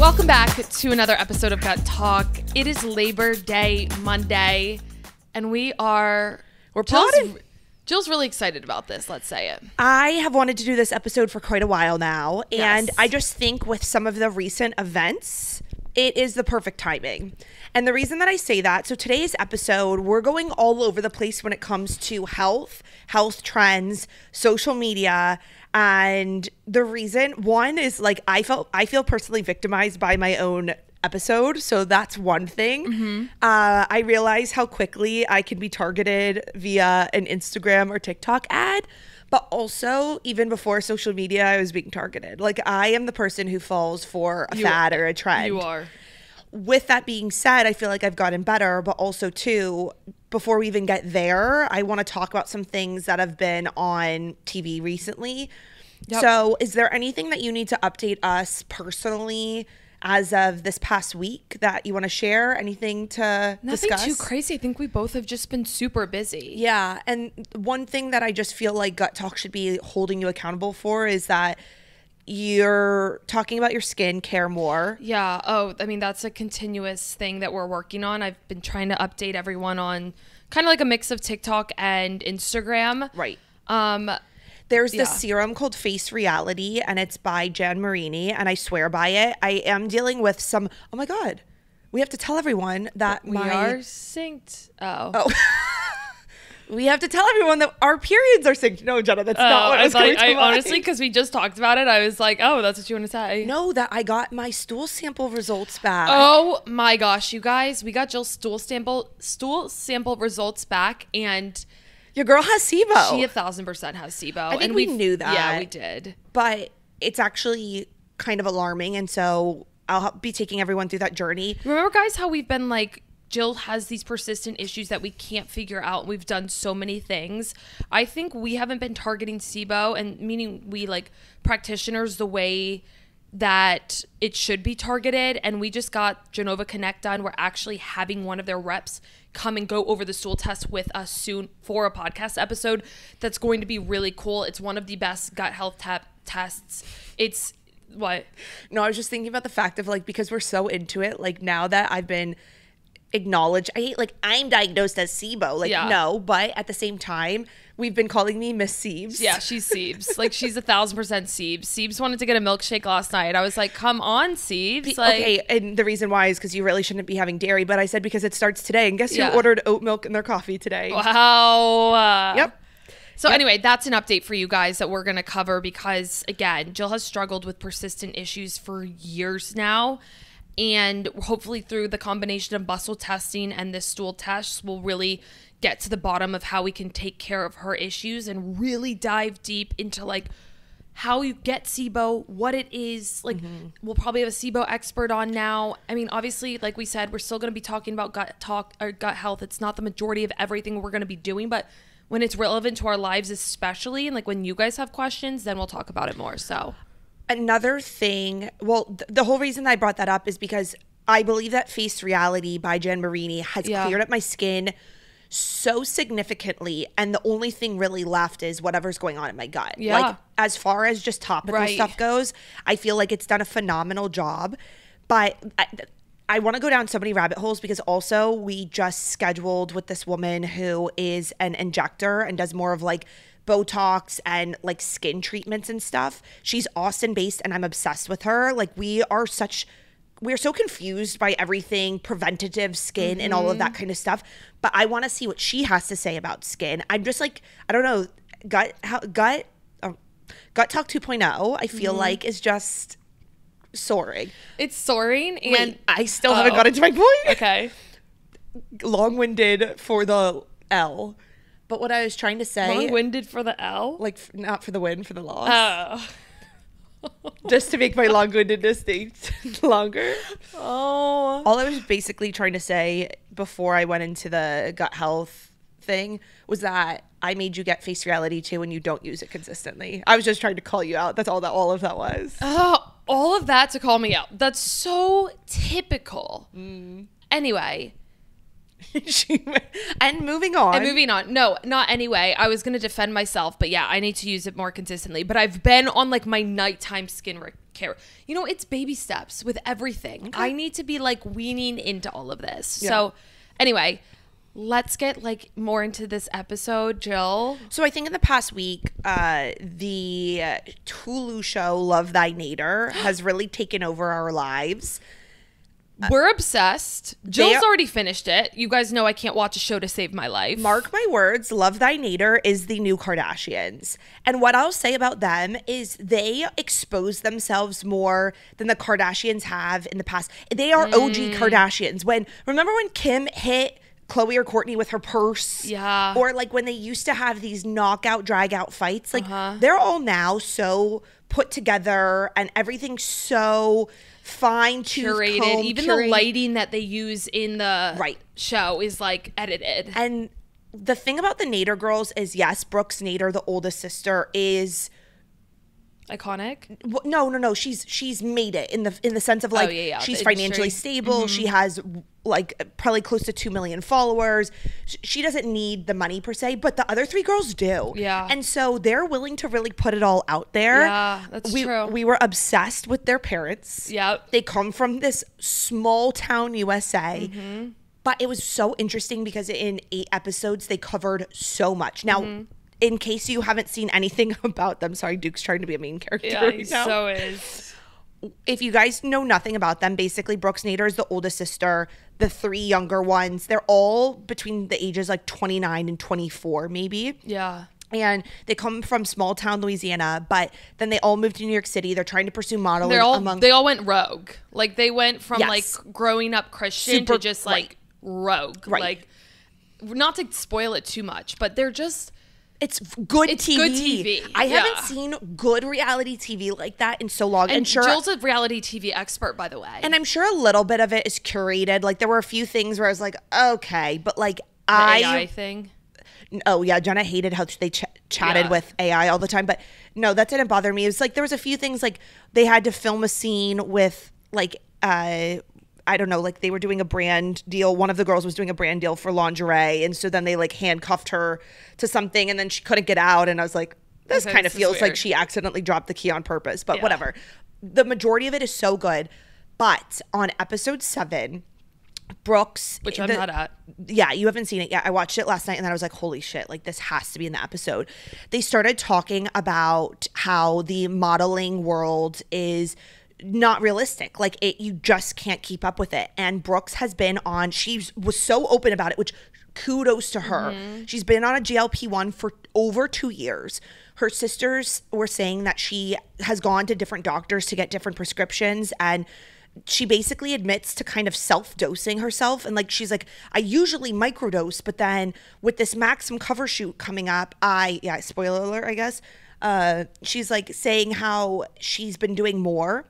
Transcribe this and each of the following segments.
Welcome back to another episode of Gut Talk. It is Labor Day Monday, and we're Jill's really excited about this, let's say it. I have wanted to do this episode for quite a while now, and Yes. I just think with some of the recent events, it is the perfect timing. And the reason that I say that, so today's episode, we're going all over the place when it comes to health trends, social media, and the reason, one is like I feel personally victimized by my own episode, so that's one thing. Mm-hmm. I realize how quickly I can be targeted via an Instagram or TikTok ad, but also even before social media, I was being targeted. Like, I am the person who falls for a fad or a trend. You are. With that being said, I feel like I've gotten better, but also too, before we even get there, I want to talk about some things that have been on TV recently. Yep. So is there anything that you need to update us personally as of this past week that you want to share? Anything to Nothing discuss? too crazy. I think we both have just been super busy. Yeah. And one thing that I just feel like Gut Talk should be holding you accountable for is that you're talking about your skin care more. Yeah. Oh, I mean, that's a continuous thing that we're working on. I've been trying to update everyone on kind of like a mix of TikTok and Instagram. Right. There's this serum called Face Reality, and it's by Jan Marini, and I swear by it. I am dealing with some, oh my God, we have to tell everyone that We are synced. Oh. We have to tell everyone that our periods are synced. No, Jenna, that's not what I was going to I honestly, because we just talked about it, I was like, oh, that's what you want to say. No, that I got my stool sample results back. Oh my gosh, you guys, we got Jill's stool sample results back, and your girl has SIBO. she 1,000% has SIBO. I think we knew that. Yeah, we did. But it's actually kind of alarming, and so I'll be taking everyone through that journey. Remember, guys, how we've been like, Jill has these persistent issues that we can't figure out. We've done so many things. I think we haven't been targeting SIBO, and meaning we like practitioners the way that it should be targeted. And we just got Genova Connect done. We're actually having one of their reps come and go over the stool test with us soon for a podcast episode. That's going to be really cool. It's one of the best gut health tests. It's what? No, I was just thinking about the fact of like, because we're so into it, like now that I've been acknowledged, I'm diagnosed as SIBO. Like, Yeah. no, but at the same time, we've been calling me Miss Siebes. Yeah, she's Siebes. Like, she's 1,000% Siebes. Siebes wanted to get a milkshake last night. I was like, come on, Siebes. Like, Okay, and the reason why is because you really shouldn't be having dairy, but I said because it starts today, and guess Yeah. who ordered oat milk in their coffee today? wow. Yep. So anyway, that's an update for you guys that we're going to cover because, again, Jill has struggled with persistent issues for years now. And hopefully through the combination of muscle testing and this stool test, we'll really get to the bottom of how we can take care of her issues and really dive deep into like how you get SIBO, what it is. Like, we'll probably have a SIBO expert on now. I mean, obviously, like we said, we're still going to be talking about gut health. It's not the majority of everything we're going to be doing, but when it's relevant to our lives, especially, and like when you guys have questions, then we'll talk about it more. So Another thing, well, the whole reason I brought that up is because I believe that Face Reality by Jan Marini has cleared up my skin so significantly, and the only thing really left is whatever's going on in my gut. Yeah. Like, as far as just topical stuff goes, I feel like it's done a phenomenal job. But I want to go down so many rabbit holes because also we just scheduled with this woman who is an injector and does more of like Botox and like skin treatments and stuff. She's Austin based and I'm obsessed with her. Like we're so confused by everything preventative skin and all of that kind of stuff. But I want to see what she has to say about skin. I'm just like, I don't know, gut Talk 2.0, I feel like is just soaring. it's soaring, and Wait, I still haven't got into my point. okay. Long-winded for the L. But what I was trying to say, Long-winded for the L? like not for the win, for the loss. Oh. Just to make my long-windedness longer. Oh. All I was basically trying to say before I went into the gut health thing was that I made you get Face Reality too and you don't use it consistently. I was just trying to call you out. That's all of that was. Oh, all of that to call me out. That's so typical. Anyway, And moving on. No, not anyway. I was going to defend myself, but yeah, I need to use it more consistently. But I've been on like my nighttime skin care. You know, it's baby steps with everything. Okay. I need to be like weaning into all of this. Yeah. So anyway, let's get like more into this episode, Jill. So I think in the past week, the Hulu show Love Thy Nader has really taken over our lives. We're obsessed. Jill's already finished it. You guys know I can't watch a show to save my life. Mark my words, Love Thy Nader is the new Kardashians. And what I'll say about them is they expose themselves more than the Kardashians have in the past. They are OG Kardashians. Remember when Kim hit Khloe or Kourtney with her purse? Yeah. Or like when they used to have these knockout, drag out fights. Like they're all now so put together and everything's so fine-tuned, curated. Even the lighting that they use in the show is like edited. And the thing about the Nader girls is, yes, Brooks Nader, the oldest sister, is iconic. No. She's made it in the sense of like she's financially stable. She has like probably close to 2 million followers. She doesn't need the money per se, but the other three girls do. Yeah. And so they're willing to really put it all out there. Yeah, that's true. We were obsessed with their parents. Yep. They come from this small town USA. But it was so interesting because in 8 episodes, they covered so much. Now, in case you haven't seen anything about them, sorry, Duke's trying to be a main character right now. So is. If you guys know nothing about them, basically Brooks Nader is the oldest sister. The 3 younger ones, they're all between the ages like 29 and 24 maybe. Yeah. And they come from small town Louisiana, but then they all moved to New York City. They're trying to pursue modeling. They all went rogue. Like they went from like growing up Christian to just like rogue. Right. Like, not to spoil it too much, but they're just... It's good TV. I haven't seen good reality TV like that in so long. And Jill's a reality TV expert, by the way. And I'm sure a little bit of it is curated. Like there were a few things where I was like, okay, but like the AI thing. Oh yeah, Jenna hated how they chatted with AI all the time, but no, that didn't bother me. It was like there was a few things like they had to film a scene with like I don't know, like they were doing a brand deal. One of the girls was doing a brand deal for lingerie. And so then they like handcuffed her to something and then she couldn't get out. And I was like, this kind of feels like she accidentally dropped the key on purpose, but whatever. The majority of it is so good. But on episode 7, Brooks, which I'm not at. Yeah, you haven't seen it yet. I watched it last night and then I was like, holy shit, like this has to be in the episode. They started talking about how the modeling world is not realistic. Like you just can't keep up with it. And Brooks has been on, she was so open about it, which kudos to her. She's been on a GLP-1 for over 2 years. Her sisters were saying that she has gone to different doctors to get different prescriptions, and she basically admits to kind of self-dosing herself. And like, she's like, I usually microdose, but then with this Maxim cover shoot coming up, spoiler alert, I guess, she's like saying how she's been doing more.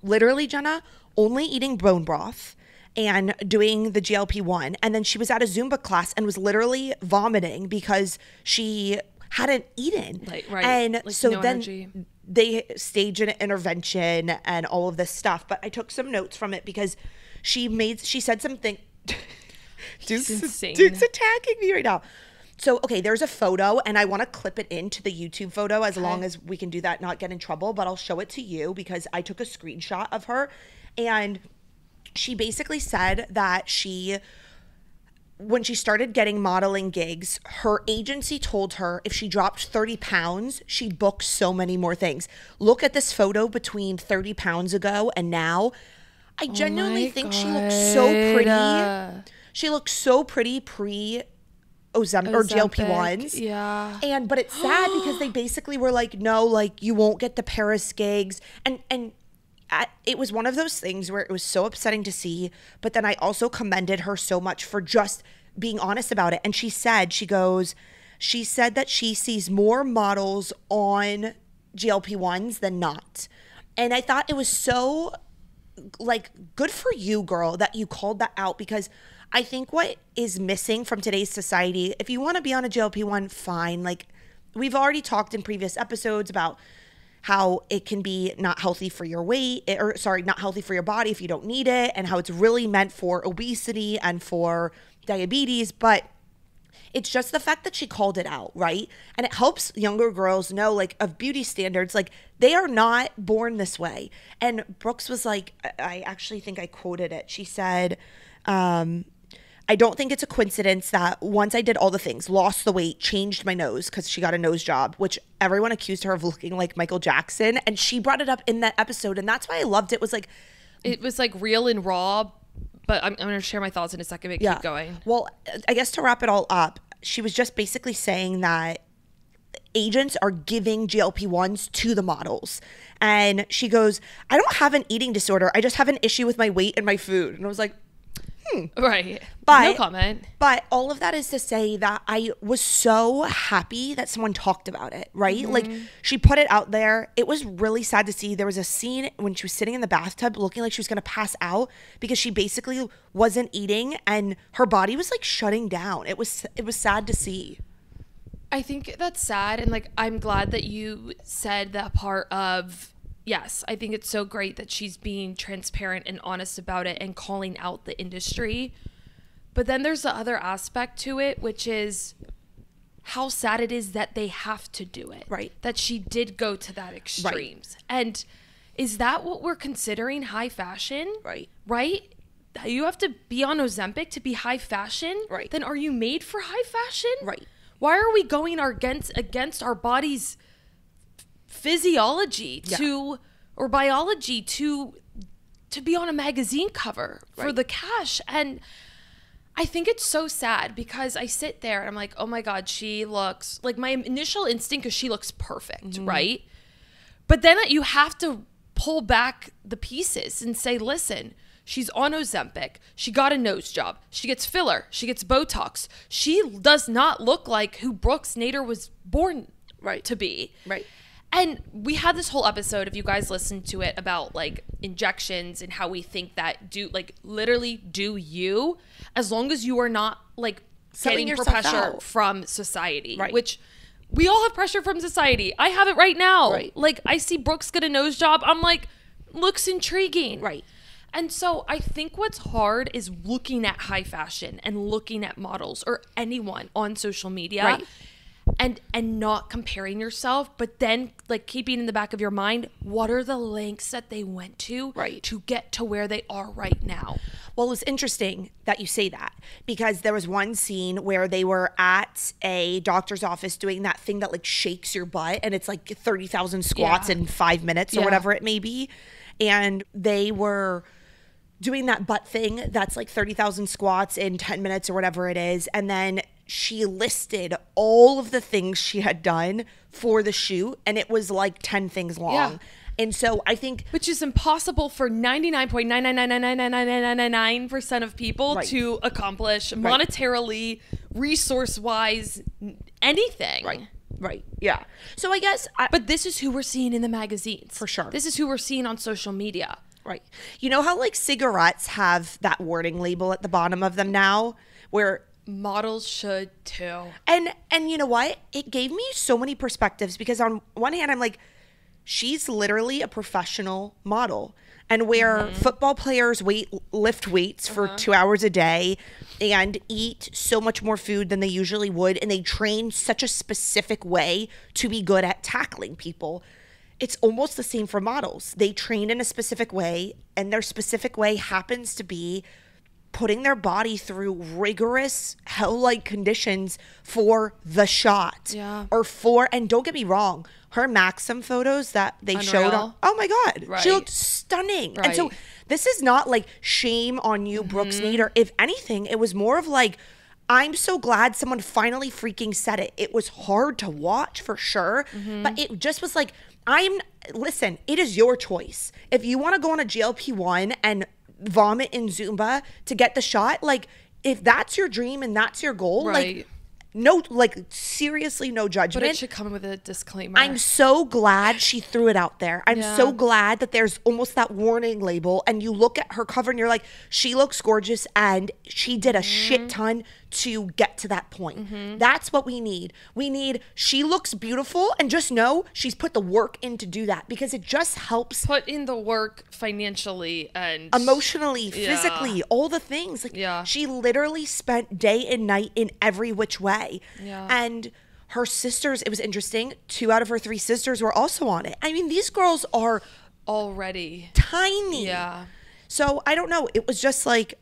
Literally, Jenna, only eating bone broth and doing the GLP-1. And then she was at a Zumba class and was literally vomiting because she hadn't eaten. Right. And like so no then energy. They stage an intervention and all of this stuff. But I took some notes from it because she said something. Duke's attacking me right now. So, okay, there's a photo, and I want to clip it into the YouTube photo as long as we can do that, not get in trouble, but I'll show it to you because I took a screenshot of her, and she basically said that when she started getting modeling gigs, her agency told her if she dropped 30 pounds, she'd book so many more things. Look at this photo between 30 pounds ago and now. I genuinely think she looks so pretty. She looks so pretty Ozempic or GLP-1s. Yeah. But it's sad because they basically were like, no, like you won't get the Paris gigs. And it was one of those things where it was so upsetting to see, but then I also commended her so much for just being honest about it. And she said that she sees more models on GLP-1s than not. And I thought it was so like good for you, girl, that you called that out, because I think what is missing from today's society, if you want to be on a GLP-1, fine. Like we've already talked in previous episodes about how it can be not healthy for your not healthy for your body if you don't need it, and how it's really meant for obesity and for diabetes, but it's just the fact that she called it out, right? And it helps younger girls know, like, of beauty standards, like, they are not born this way. And Brooks was like, I actually think I quoted it. She said, I don't think it's a coincidence that once I did all the things, lost the weight, changed my nose because she got a nose job, which everyone accused her of looking like Michael Jackson. And she brought it up in that episode. And that's why I loved it. It was like real and raw. But I'm going to share my thoughts in a second, but keep going. Well, I guess to wrap it all up, she was just basically saying that agents are giving GLP-1s to the models. And she goes, I don't have an eating disorder. I just have an issue with my weight and my food. And I was like, Right. But, no comment. But all of that is to say that I was so happy that someone talked about it, right? Like, she put it out there. It was really sad to see. There was a scene when she was sitting in the bathtub looking like she was going to pass out because she basically wasn't eating and her body was like shutting down. It was sad to see. I think that's sad. And like, I'm glad that you said that part of, yes, I think it's so great that she's being transparent and honest about it and calling out the industry. But then there's the other aspect to it, which is how sad it is that they have to do it. Right. That she did go to that extremes. Right. And is that what we're considering high fashion? Right. Right? You have to be on Ozempic to be high fashion? Right. Then are you made for high fashion? Right. Why are we going against our body's physiology or biology to be on a magazine cover for the cash? And I think it's so sad because I sit there and I'm like, oh my God, she looks like, my initial instinct is she looks perfect, right? But then you have to pull back the pieces and say, listen, she's on Ozempic. She got a nose job. She gets filler. She gets Botox. She does not look like who Brooks Nader was born to be. Right. And we had this whole episode, if you guys listened to it, about like injections and how we think that literally do you, as long as you are not like Selling getting yourself pressure out from society, right. Which we all have pressure from society. I have it right now. Right. Like, I see Brooks get a nose job. I'm like, looks intriguing. Right. And so I think what's hard is looking at high fashion and looking at models or anyone on social media. Right. And not comparing yourself, but then like keeping in the back of your mind, what are the lengths that they went to to get to where they are right now? Well, it's interesting that you say that because there was one scene where they were at a doctor's office doing that thing that like shakes your butt and it's like 30,000 squats in 5 minutes or whatever it may be. And they were doing that butt thing that's like 30,000 squats in 10 minutes or whatever it is. And then she listed all of the things she had done for the shoot and it was like 10 things long. Yeah. And so I think, which is impossible for 99.9999999% of people to accomplish monetarily, resource-wise, anything. Right. Yeah. So I guess but this is who we're seeing in the magazines. For sure. This is who we're seeing on social media. Right. You know how like cigarettes have that warning label at the bottom of them now where models should too. And you know what? It gave me so many perspectives because on one hand, I'm like, she's literally a professional model. And where football players lift weights for 2 hours a day and eat so much more food than they usually would, and they train such a specific way to be good at tackling people, it's almost the same for models. They train in a specific way, and their specific way happens to be putting their body through rigorous hell-like conditions for the shot. Yeah. And don't get me wrong, her Maxim photos that they showed, oh my God, she looked stunning. And so this is not like shame on you, Brooks Nader. If anything, it was more of like, I'm so glad someone finally freaking said it. It was hard to watch for sure, but it just was like, listen, it is your choice. If you want to go on a GLP-1 and vomit in Zumba to get the shot, like if that's your dream and that's your goal, like no, like seriously, no judgment. But it should come with a disclaimer. I'm so glad she threw it out there. I'm so glad that there's almost that warning label and you look at her cover and you're like, she looks gorgeous and she did a shit ton to get to that point. That's what we need. She looks beautiful, and just know she's put the work in to do that, because it just helps. Put in the work financially and emotionally, physically, all the things. Like, she literally spent day and night in every which way. And her sisters, it was interesting, 2 out of her 3 sisters were also on it. I mean, these girls are already tiny. So I don't know. It was just like,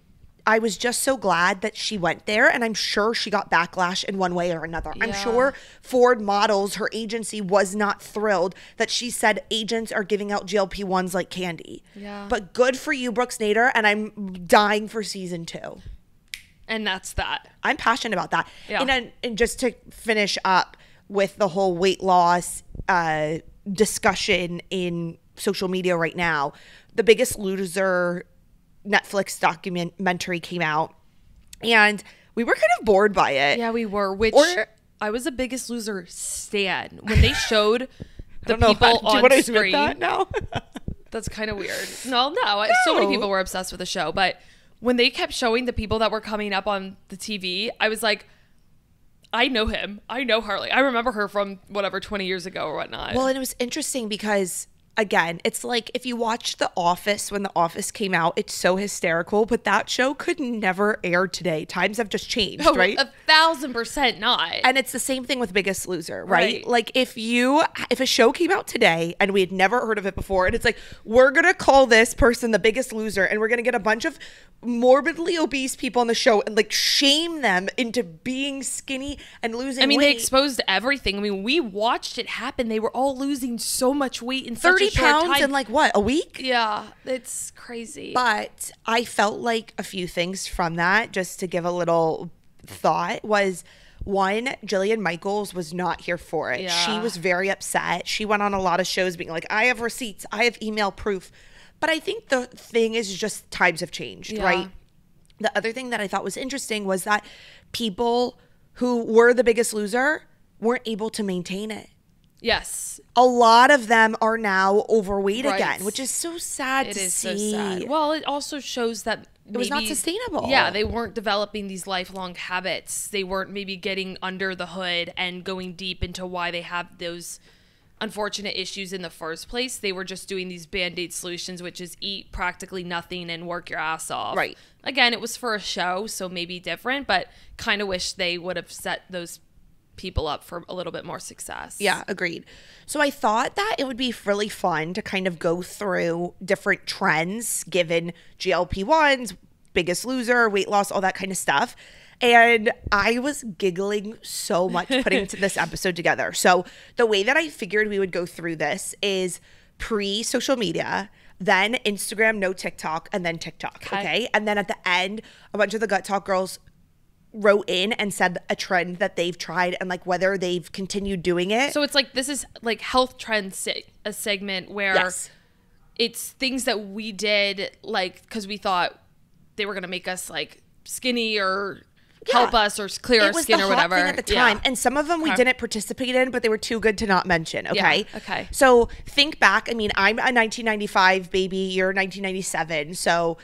I was just so glad that she went there, and I'm sure she got backlash in one way or another. I'm sure Ford Models, her agency, was not thrilled that she said agents are giving out GLP-1s like candy. But good for you, Brooks Nader, and I'm dying for season 2. And that's that. I'm passionate about that. And just to finish up with the whole weight loss discussion in social media right now, The Biggest Loser Netflix documentary came out, and we were kind of bored by it. Yeah, we were. I was a Biggest Loser stan when they showed the people on screen. That now? That's kind of weird. No. So many people were obsessed with the show, but when they kept showing the people that were coming up on the TV, I was like, I know him. I know Harley. I remember her from whatever 20 years ago or whatnot. Well, and it was interesting because, again, it's like if you watch The Office when The Office came out, it's so hysterical, but that show could never air today. Times have just changed, right? 1,000% not. And it's the same thing with Biggest Loser, right? Like if a show came out today and we had never heard of it before, and it's like, we're going to call this person the Biggest Loser, and we're going to get a bunch of morbidly obese people on the show and like shame them into being skinny and losing weight. They exposed everything. I mean, we watched it happen. They were all losing so much weight in such a short time. 30 pounds in like what, a week? Yeah, it's crazy. But I felt like a few things from that, just to give a little thought, was one, Jillian Michaels was not here for it. She was very upset. She went on a lot of shows being like, I have receipts, I have email proof. But I think the thing is just times have changed, right? The other thing that I thought was interesting was that people who were the Biggest Loser weren't able to maintain it. Yes. A lot of them are now overweight again, which is so sad to see. It is so sad. Well, it also shows that it was not sustainable. Yeah, they weren't developing these lifelong habits. They weren't maybe getting under the hood and going deep into why they have those unfortunate issues in the first place. They were just doing these band-aid solutions, which is eat practically nothing and work your ass off. Right. Again, it was for a show, so maybe different, but kind of wish they would have set those people up for a little bit more success. Yeah, agreed. So I thought that it would be really fun to kind of go through different trends given GLP-1s, Biggest Loser, weight loss, all that kind of stuff. And I was giggling so much putting this episode together. So the way that I figured we would go through this is pre-social media, then Instagram, no TikTok, and then TikTok. Okay. And then at the end, a bunch of the Gut Talk girls wrote in and said a trend that they've tried and like whether they've continued doing it. So it's like, this is like health trends, a segment where it's things that we did like because we thought they were going to make us like skinny or help us or clear our skin or whatever. It was the hot thing at the time. And some of them we didn't participate in, but they were too good to not mention. Okay. Yeah. Okay. So think back. I mean, I'm a 1995 baby. You're 1997. So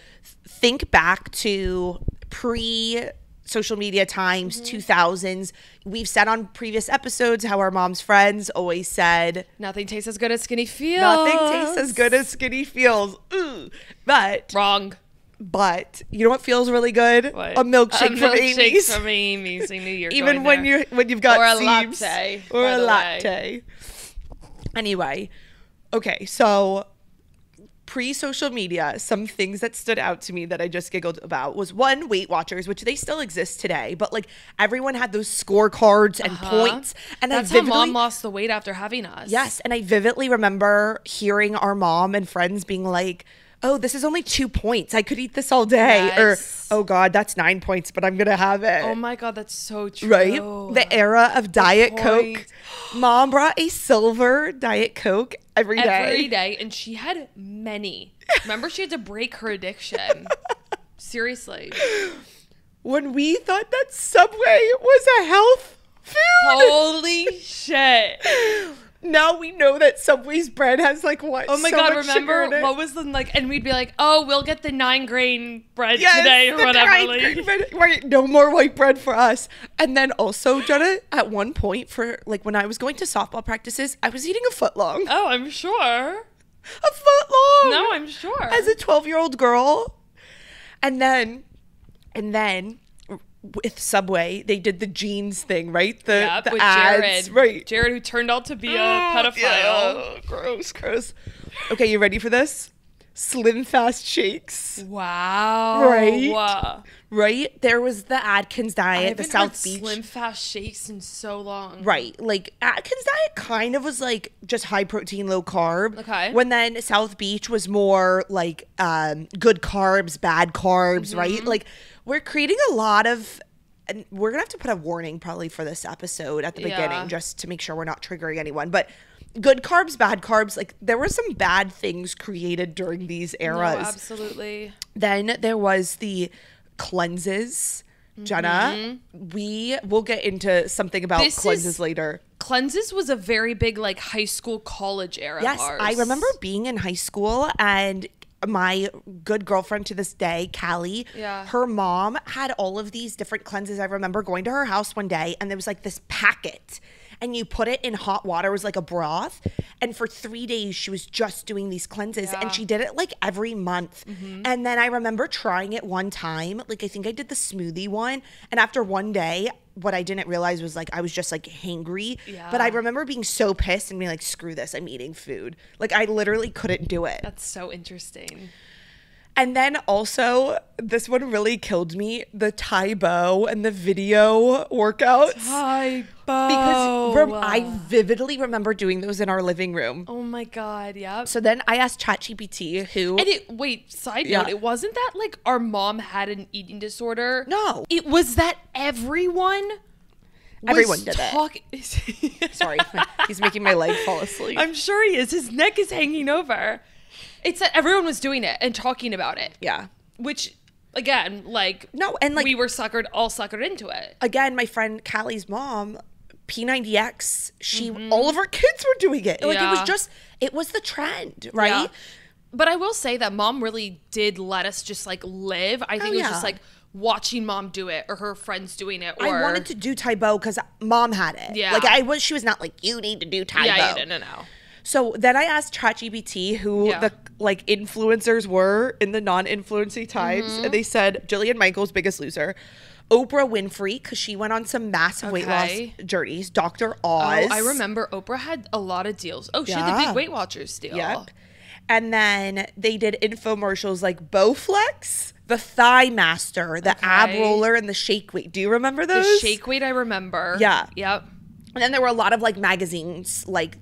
think back to pre-social media times, 2000s. We've said on previous episodes how our mom's friends always said, nothing tastes as good as skinny feels. Nothing tastes as good as skinny feels. Ooh. But wrong. But you know what feels really good? What? A milkshake from Amy's. From Amy's. I knew you were Even going when you've got or a seeds. latte. Or a latte. Anyway, okay, so pre-social media, some things that stood out to me that I just giggled about was one, Weight Watchers, which they still exist today, but like everyone had those scorecards and points. And that's how mom lost the weight after having us. Yes, and I vividly remember hearing our mom and friends being like, oh, this is only 2 points. I could eat this all day. Yes. Or, oh God, that's 9 points, but I'm going to have it. Oh my God, that's so true. Right? The era of Diet Coke. Mom brought a silver Diet Coke every day. Every day. And she had many. Remember, she had to break her addiction. Seriously. When we thought that Subway was a health food. Holy shit. now we know that Subway's bread has like what? Oh my so God, much remember sugar in it. what was the like, and we'd be like, oh, we'll get the 9-grain bread today or whatever. Right, no more white bread for us. And then also, Jenna, at one point for like when I was going to softball practices, I was eating a foot long. Oh, I'm sure. A foot long. No, I'm sure. As a 12-year-old girl. And then with Subway, they did the jeans thing, right? The with ads, Jared. right? Jared, who turned out to be a pedophile. Yeah. Gross. Okay, you ready for this? Slim Fast shakes. Wow. Right? There was the Atkins diet, the South Beach. Slim Fast shakes in so long. Right. Like Atkins diet kind of was like just high protein, low carb. Okay. When then South Beach was more like good carbs, bad carbs, right? Like we're creating a lot of, and we're going to have to put a warning probably for this episode at the beginning just to make sure we're not triggering anyone. But good carbs, bad carbs, like there were some bad things created during these eras. No, absolutely. Then there was the cleanses. Jenna, we'll get into something about cleanses later. Cleanses was a very big like high school, college era. Yes, of ours. I remember being in high school and my good girlfriend to this day, Callie, her mom had all of these different cleanses. I remember going to her house one day and there was like this packet and you put it in hot water. It was like a broth. And for 3 days, she was just doing these cleanses. And she did it like every month. And then I remember trying it one time. Like I think I did the smoothie one. And after one day, what I didn't realize was like I was just like hangry. But I remember being so pissed and being like, screw this, I'm eating food. Like I literally couldn't do it. That's so interesting. And then also, this one really killed me, the SIBO and the video workouts. SIBO. Because I vividly remember doing those in our living room. Oh my God, yeah. So then I asked ChatGPT who... And side note, it wasn't that like our mom had an eating disorder. No. It was that everyone did it. Sorry, he's making my leg fall asleep. I'm sure he is. His neck is hanging over. It's that everyone was doing it and talking about it. Yeah. Which, again, like... No, and like... We were suckered into it. Again, my friend Callie's mom, P90X, all of her kids were doing it. Like, it was the trend, right? Yeah. But I will say that mom really did let us just, like, live. I think it was just, like, watching mom do it or her friends doing it. Or... I wanted to do SIBO because mom had it. Yeah. Like, she was not like, you need to do SIBO. Yeah, no. So then I asked ChatGPT who the like influencers were in the non-influency times, and they said Jillian Michaels, Biggest Loser, Oprah Winfrey, because she went on some massive weight loss journeys, Dr. Oz. Oh, I remember Oprah had a lot of deals. Oh, she had the big Weight Watchers deal. Yep. And then they did infomercials like Bowflex, the Thigh Master, the ab roller, and the shake weight. Do you remember those? The shake weight I remember. Yeah. Yep. And then there were a lot of like magazines like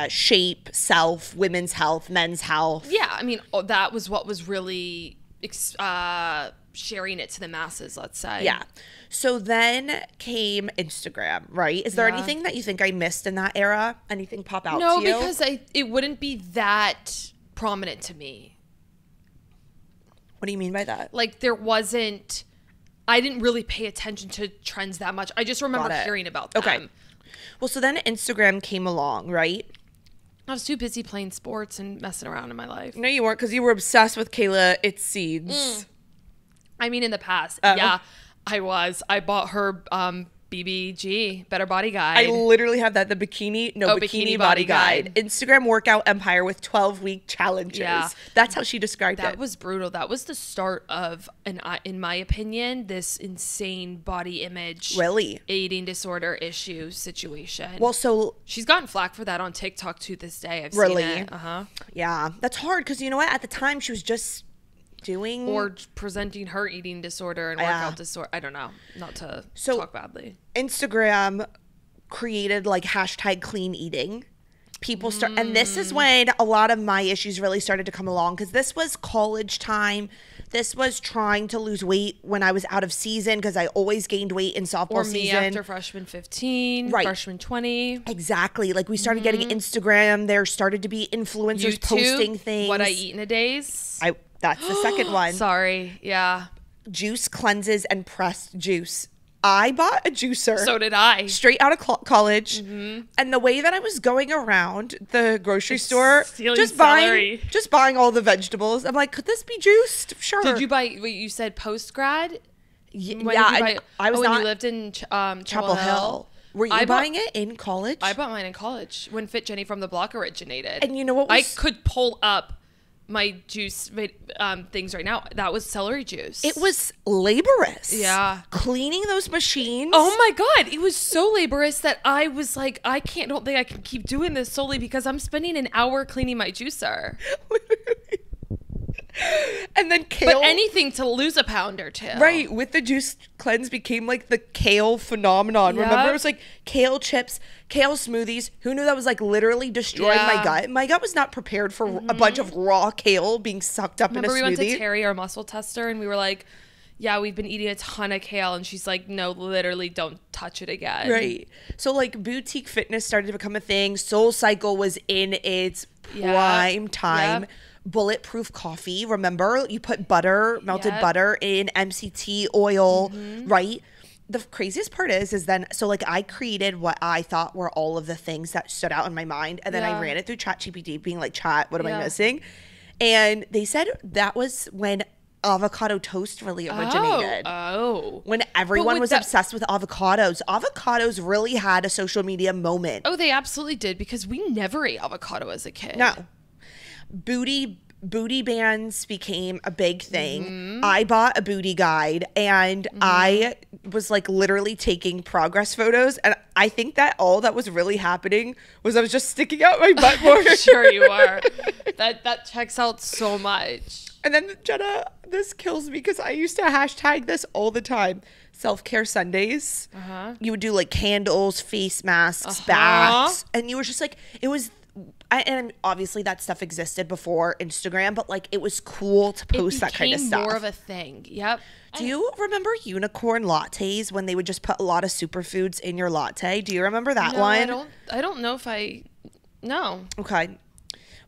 Shape, Self, Women's Health, Men's Health. Yeah, I mean, that was what was really sharing it to the masses, let's say. Yeah. So then came Instagram, right? Is there anything that you think I missed in that era? Anything pop out to you? No, because it wouldn't be that prominent to me. What do you mean by that? Like I didn't really pay attention to trends that much. I just remember hearing about them. Okay. Well, so then Instagram came along, right? I was too busy playing sports and messing around in my life. No, you weren't, because you were obsessed with Kayla It's Seeds. I mean, in the past, yeah, I was. I bought her BBG, Better Body Guide. I literally have that. The Bikini Body Guide. Instagram workout empire with 12-week challenges. Yeah. That's how she described it. That was brutal. That was the start of, in my opinion, this insane body image, eating disorder issue situation. Well, so she's gotten flack for that on TikTok to this day. I've seen it. Yeah, that's hard because you know what? At the time, she was just doing or presenting her eating disorder and workout disorder. I don't know, not to talk badly. Instagram created like hashtag clean eating. People start, and this is when a lot of my issues really started to come along, because this was college time. This was trying to lose weight when I was out of season, because I always gained weight in softball season. After freshman 15, freshman 20. Exactly. Like we started getting Instagram. There started to be influencers posting things. What I eat in a days. That's the second one. Sorry. Yeah. Juice cleanses and pressed juice. I bought a juicer. So did I. Straight out of college. And the way that I was going around the grocery store, just buying all the vegetables. I'm like, could this be juiced? Sure. Did you buy, wait, you said post-grad? Yeah, I was when not. you lived in Chapel Hill. Were you buying it in college? I bought mine in college when Fit Jenny from the Block originated. And you know what I could pull up my juice things right now. That was celery juice. It was laborious. Yeah. Cleaning those machines. Oh my God. It was so laborious that I was like, don't think I can keep doing this solely because I'm spending an hour cleaning my juicer. And then kale. But anything to lose a pound or two. Right. With the juice cleanse became like the kale phenomenon. Yep. Remember, it was like kale chips, kale smoothies. Who knew that was like literally destroying my gut? My gut was not prepared for a bunch of raw kale being sucked up in a smoothie. Remember we went to Terry, our muscle tester, and we were like, yeah, we've been eating a ton of kale. And she's like, no, literally don't touch it again. Right. So like boutique fitness started to become a thing. Soul Cycle was in its prime time. Yep. Bulletproof coffee. Remember, you put melted butter in MCT oil, right? The craziest part is then, so like I created what I thought were all of the things that stood out in my mind. And then I ran it through ChatGPT being like, chat, what am I missing? And they said that was when avocado toast really originated. When everyone was obsessed with avocados. Avocados really had a social media moment. Oh, they absolutely did because we never ate avocado as a kid. No. Booty bands became a big thing. I bought a booty guide and I was like literally taking progress photos, and I think that all that was really happening was I was just sticking out my butt more. I'm sure you are. That checks out so much. And then Jenna, this kills me because I used to hashtag this all the time. Self-care Sundays. You would do like candles, face masks, baths, and you were just like, it was. And obviously that stuff existed before Instagram, but like it was cool to post that kind of stuff. More of a thing. Yep. Do you remember unicorn lattes when they would just put a lot of superfoods in your latte? Do you remember that one? I don't know if no. Okay.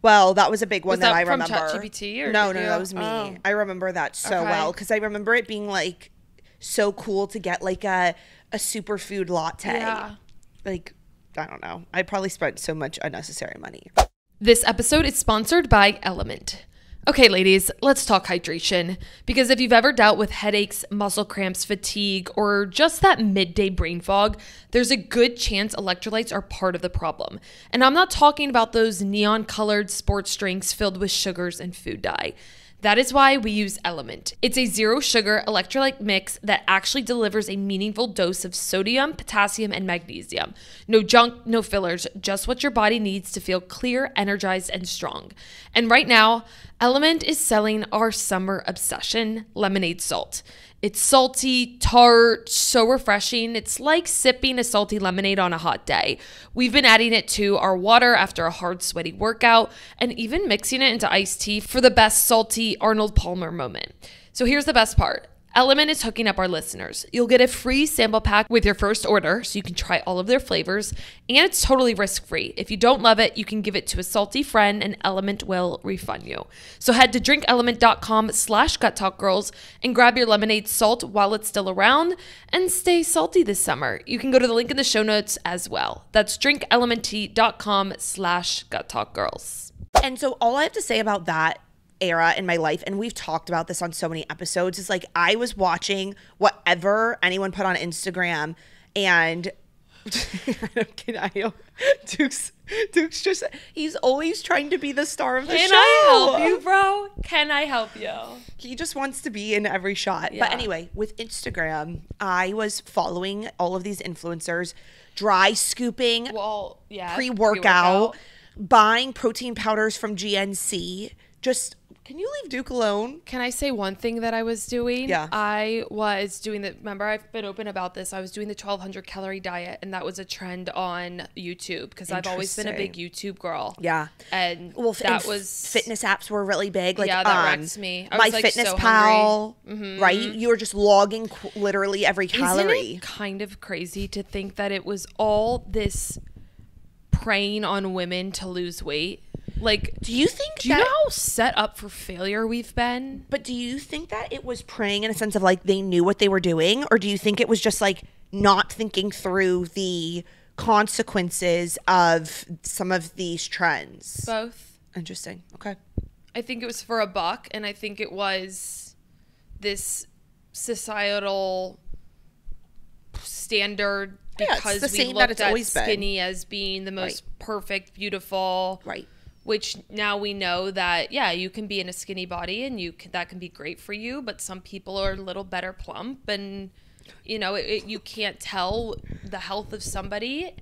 Well, that was a big one that I remember. Was that from ChatGPT? No, that was me. Oh. I remember that so well because I remember it being like so cool to get like a superfood latte. Yeah. Like, I don't know. I probably spent so much unnecessary money. This episode is sponsored by Element. Okay, ladies, let's talk hydration. Because if you've ever dealt with headaches, muscle cramps, fatigue, or just that midday brain fog, there's a good chance electrolytes are part of the problem. And I'm not talking about those neon-colored sports drinks filled with sugars and food dye. That is why we use Element. It's a zero sugar electrolyte mix that actually delivers a meaningful dose of sodium, potassium, and magnesium. No junk, no fillers, just what your body needs to feel clear, energized, and strong. And right now, Element is selling our summer obsession, lemonade salt. It's salty, tart, so refreshing. It's like sipping a salty lemonade on a hot day. We've been adding it to our water after a hard, sweaty workout, and even mixing it into iced tea for the best salty Arnold Palmer moment. So here's the best part. Element is hooking up our listeners. You'll get a free sample pack with your first order so you can try all of their flavors, and it's totally risk-free. If you don't love it, you can give it to a salty friend and Element will refund you. So head to drinkelement.com/guttalkgirls and grab your lemonade salt while it's still around and stay salty this summer. You can go to the link in the show notes as well. That's drinkelement.com/guttalkgirls. And so all I have to say about that era in my life, and we've talked about this on so many episodes, is like I was watching whatever anyone put on Instagram, and Duke's just, he's always trying to be the star of the show. Can I help you, bro? Can I help you? He just wants to be in every shot. Yeah. But anyway, with Instagram, I was following all of these influencers, dry scooping, pre-workout, buying protein powders from GNC. Just, can you leave Duke alone? Can I say one thing that I was doing? Yeah. I was doing remember I've been open about this. I was doing the 1200 calorie diet, and that was a trend on YouTube because I've always been a big YouTube girl. Yeah. And that was fitness apps were really big. Like, that wrecked me. I My was like Fitness so Pal, right? You were just logging literally every calorie. Isn't it kind of crazy to think that it was all this preying on women to lose weight? Like, do you know how set up for failure we've been? But do you think that it was praying in a sense of like they knew what they were doing? Or do you think it was just like not thinking through the consequences of some of these trends? Both. Interesting. Okay. I think it was for a buck, and I think it was this societal standard because we looked at skinny as being the most perfect, beautiful. Right. Which now we know that, yeah, you can be in a skinny body and that can be great for you, but some people are a little better plump, and, you know, you can't tell the health of somebody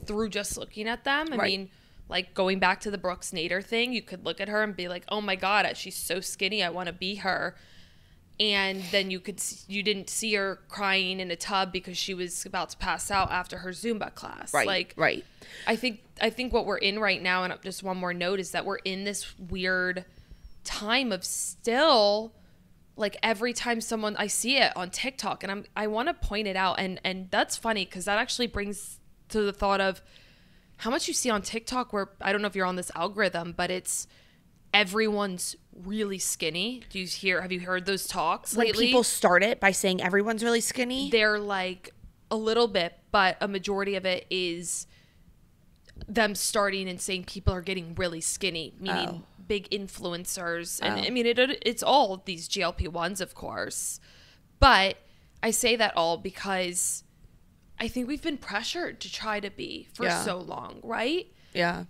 through just looking at them. I mean, like going back to the Brooks Nader thing, you could look at her and be like, oh my God, she's so skinny, I want to be her. And then you didn't see her crying in a tub because she was about to pass out after her Zumba class. Right. I think what we're in right now, and just one more note, is that we're in this weird time of still, like, every time I see it on TikTok, and I want to point it out, and that's funny because that actually brings to the thought of how much you see on TikTok where, I don't know if you're on this algorithm, but it's everyone's really skinny. Have you heard those talks lately? Like, people start it by saying everyone's really skinny? They're like a little bit, but a majority of it is them starting and saying people are getting really skinny, meaning big influencers. And I mean, it's all these GLP-1s, of course. But I say that all because I think we've been pressured to try to be for so long, right? Yeah.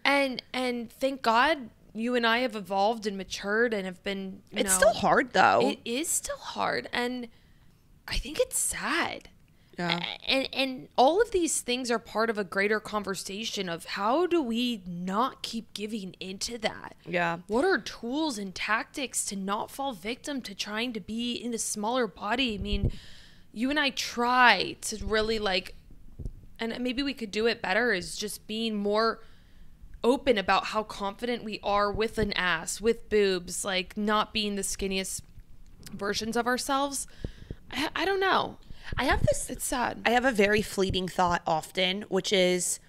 And thank God you and I have evolved and matured and have been, it's still hard, though. It is still hard. And I think it's sad. Yeah. And all of these things are part of a greater conversation of how do we not keep giving into that? Yeah. What are tools and tactics to not fall victim to trying to be in a smaller body? I mean, you and I try to really and maybe we could do it better, is just being more open about how confident we are with an ass, with boobs, like not being the skinniest versions of ourselves. I don't know. It's sad. I have a very fleeting thought often, which is,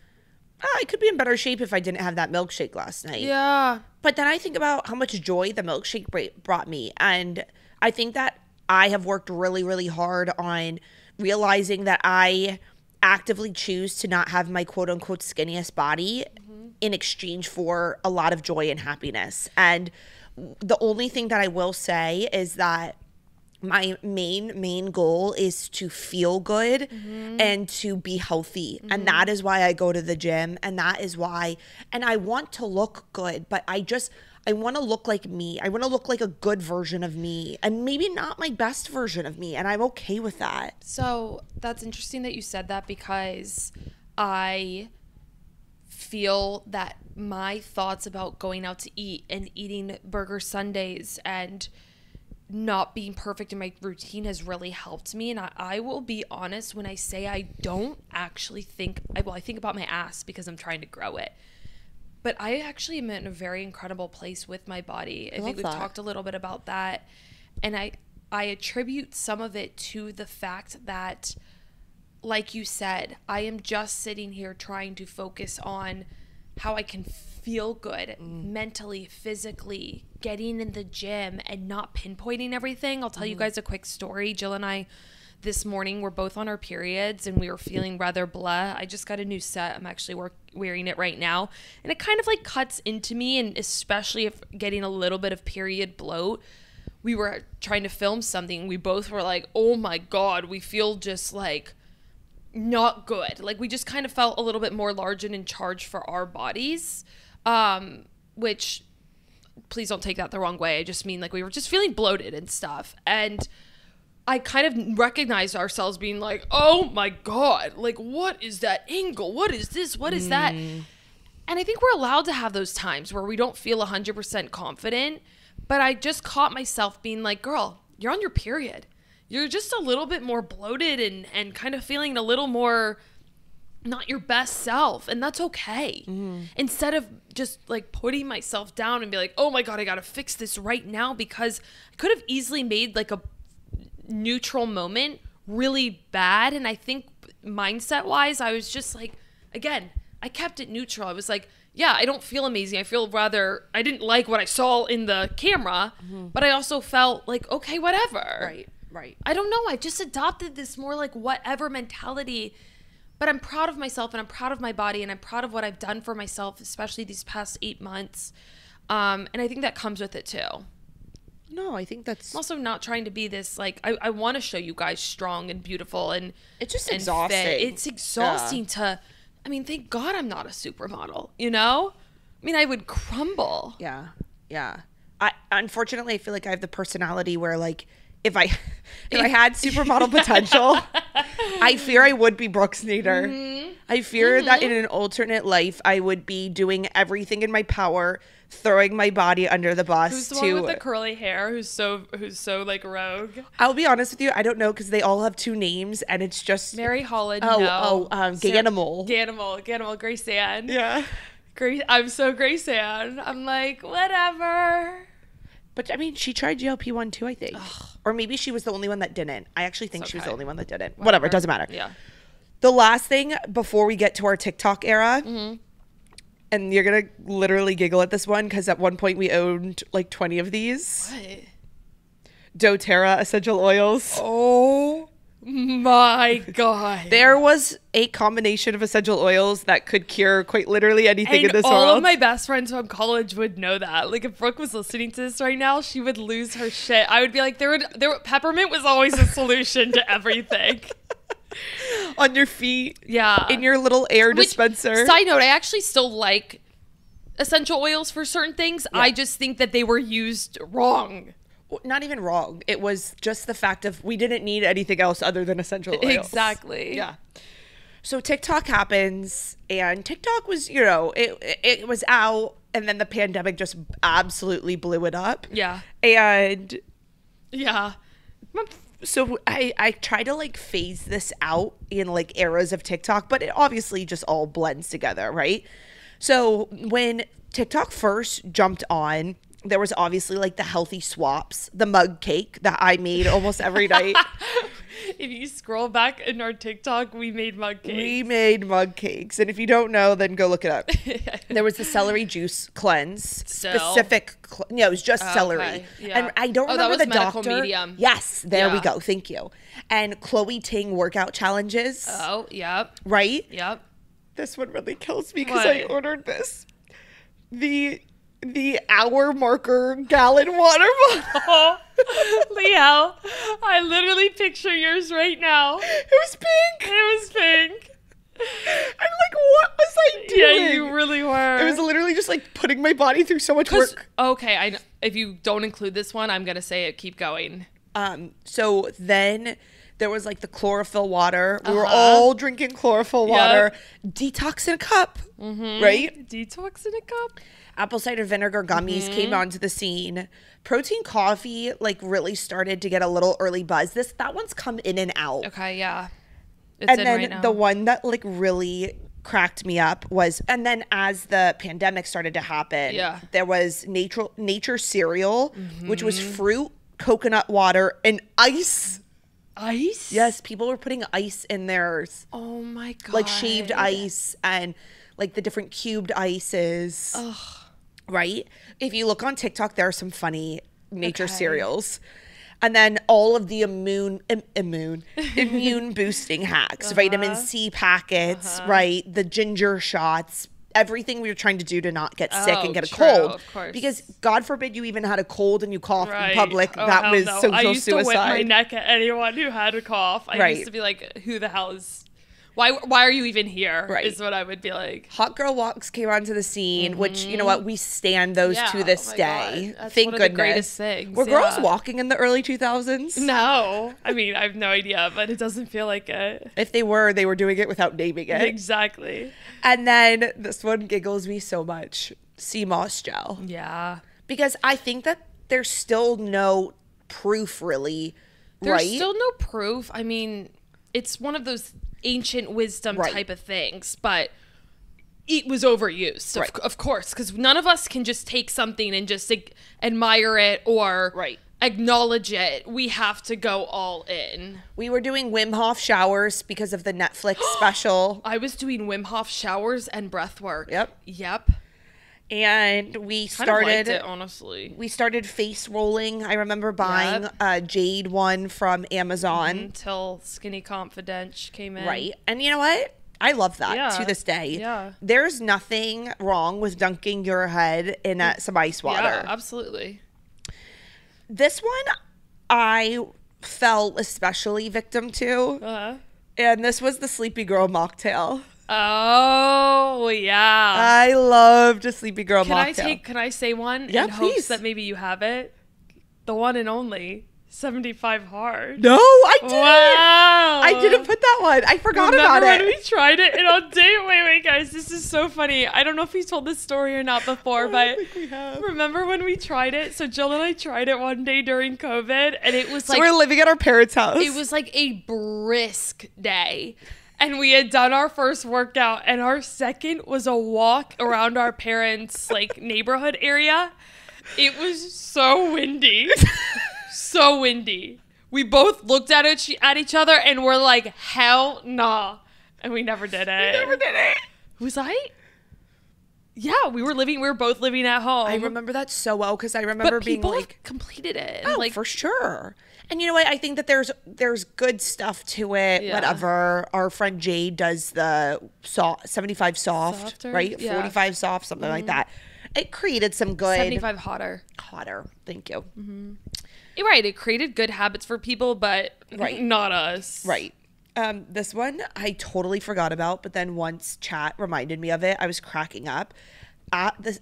I could be in better shape if I didn't have that milkshake last night. Yeah. But then I think about how much joy the milkshake brought me. And I think that I have worked really, really hard on realizing that I actively choose to not have my quote unquote skinniest body in exchange for a lot of joy and happiness. And the only thing that I will say is that my main goal is to feel good and to be healthy. And that is why I go to the gym, and that is why, and I want to look good, but I want to look like me. I want to look like a good version of me, and maybe not my best version of me, and I'm okay with that. So that's interesting that you said that, because I feel that my thoughts about going out to eat and eating burger Sundays and not being perfect in my routine has really helped me. And I will be honest when I say I don't actually think, I think about my ass because I'm trying to grow it. But I actually am in a very incredible place with my body. I think we've talked a little bit about that. And I attribute some of it to the fact that, like you said, I am just sitting here trying to focus on how I can feel good mentally, physically, getting in the gym and not pinpointing everything. I'll tell you guys a quick story. Jill and I this morning were both on our periods and we were feeling rather blah. I just got a new set. I'm actually wearing it right now. And it kind of like cuts into me, and especially if getting a little bit of period bloat. We were trying to film something. We both were like, oh my God, we feel just like not good. Like we just kind of felt a little bit more large and in charge for our bodies, which please don't take that the wrong way. I just mean like we were just feeling bloated and stuff. And I kind of recognized ourselves being like, oh my God, like what is that angle? What is this? What is that? And I think we're allowed to have those times where we don't feel 100% confident. But I just caught myself being like, girl, you're on your period. You're just a little bit more bloated and kind of feeling a little more not your best self. And that's okay. Instead of just like putting myself down and be like, oh my God, I got to fix this right now, because I could have easily made like a neutral moment really bad. And I think mindset wise, I was just like, again, I kept it neutral. I was like, yeah, I don't feel amazing. I feel rather, I didn't like what I saw in the camera, but I also felt like, okay, whatever. Right. I don't know. I just adopted this more like whatever mentality, but I'm proud of myself and I'm proud of my body and I'm proud of what I've done for myself, especially these past 8 months. And I think that comes with it too. No, I think that's... I'm also not trying to be this, like, I want to show you guys strong and beautiful and it's just exhausting. Fit. It's exhausting to, I mean, thank God I'm not a supermodel, you know? I mean, I would crumble. Yeah. Unfortunately, I feel like I have the personality where, like, if I had supermodel potential, I fear I would be Brooks Nader. I fear that in an alternate life, I would be doing everything in my power, throwing my body under the bus. Who's the one with the curly hair? Who's so like rogue? I'll be honest with you, I don't know because they all have 2 names, and it's just Mary Holland. Ganimal. Ganimal. Grace Ann. Yeah, I'm so Grace Ann. I'm like whatever. But I mean, she tried GLP-1 too, I think. Ugh. Or maybe she was the only one that didn't. I actually think she was the only one that didn't. Whatever, it doesn't matter. Yeah. The last thing before we get to our TikTok era, and you're going to literally giggle at this one because at one point we owned like 20 of these. What? doTERRA essential oils. Oh my God. There was a combination of essential oils that could cure quite literally anything in this world. All of my best friends from college would know that. Like if Brooke was listening to this right now, she would lose her shit. I would be like, peppermint was always a solution to everything. On your feet. Yeah. In your little air dispenser. Side note, I actually still like essential oils for certain things. Yeah. I just think that they were used wrong. Not even wrong. It was just the fact of we didn't need anything else other than essential oils. Exactly. Yeah. So TikTok happens, and TikTok was, you know, it was out, and then the pandemic just absolutely blew it up. Yeah. And yeah. So I try to like phase this out in like eras of TikTok, but it obviously just all blends together, right? So when TikTok first jumped on, there was obviously like the healthy swaps, the mug cake that I made almost every night. If you scroll back in our TikTok, we made mug cakes. We made mug cakes. And if you don't know, then go look it up. There was the celery juice cleanse. No, it was just celery. Okay. Yeah. And I don't remember the doctor. Medium. Yes, there we go. Thank you. And Chloe Ting workout challenges. Oh, yep. Right? Yep. This one really kills me because I ordered this. The hour marker gallon water bottle. Oh, Leo, I literally picture yours right now. It was pink. It was pink. I'm like, what was I doing? Yeah, you really were. It was literally just like putting my body through so much work. Okay, if you don't include this one, I'm gonna say it. Keep going. So then there was like the chlorophyll water. We were all drinking chlorophyll water. Detox in a cup, right? Detox in a cup. Apple cider vinegar gummies came onto the scene. Protein coffee like really started to get a little early buzz. That one's come in and out. Okay, yeah. And then the one that like really cracked me up was, and then as the pandemic started to happen, there was nature cereal, which was fruit, coconut water, and ice. Ice? Yes, people were putting ice in theirs. Oh my God. Like shaved ice and like the different cubed ices. Ugh. Right? If you look on TikTok, there are some funny nature cereals. And then all of the immune boosting hacks, vitamin C packets, right? The ginger shots, everything we were trying to do to not get sick and get a cold. Of course. Because God forbid you even had a cold and you coughed in public. That was social suicide. I used to whip my neck at anyone who had a cough. I used to be like, who the hell is... Why are you even here? Right. Is what I would be like. Hot girl walks came onto the scene, which, you know what, we stand those to this day. Thank goodness. The greatest things. Were girls walking in the early 2000s? No. I mean, I have no idea, but it doesn't feel like it. If they were doing it without naming it. Exactly. And then this one giggles me so much. Sea moss gel. Yeah. Because I think that there's still no proof, really. There's still no proof. I mean, it's one of those ancient wisdom type of things, but it was overused, of course, because none of us can just take something and just admire it or acknowledge it. We have to go all in. We were doing Wim Hof showers because of the Netflix special. I was doing Wim Hof showers and breath work. Yep. And we kind of liked started it, honestly. We started face rolling. I remember buying a jade one from Amazon until Skinny Confidence came in. Right. And you know what? I love that to this day. Yeah. There's nothing wrong with dunking your head in some ice water. Yeah, absolutely. This one I fell especially victim to. And this was the Sleepy Girl mocktail. Oh, yeah. I loved a Sleepy Girl mocktail. Can I say one in hopes that maybe you have it? The one and only 75 Hard. No, I didn't. Wow. I didn't put that one. I forgot about it. Remember when we tried it and on day wait, guys, this is so funny. I don't know if we told this story or not before, but I think we have. Remember when we tried it? So Jill and I tried it one day during COVID, and it was like, so we're living at our parents' house. It was like a brisk day. And we had done our first workout, and our second was a walk around our parents' like neighborhood area. It was so windy. So windy. We both looked at each other and were like, hell nah. And we never did it. Was I? Yeah, we were both living at home. I remember that so well because I remember being like, completed it. Oh, like, for sure. And you know what? I think that there's good stuff to it. Yeah. Whatever. Our friend Jade does the 75 soft, right? Yeah. 45 soft, something like that. It created some good. 75 hotter. Thank you. You're right. It created good habits for people, but not us. Right. This one I totally forgot about, but then once chat reminded me of it, I was cracking up. This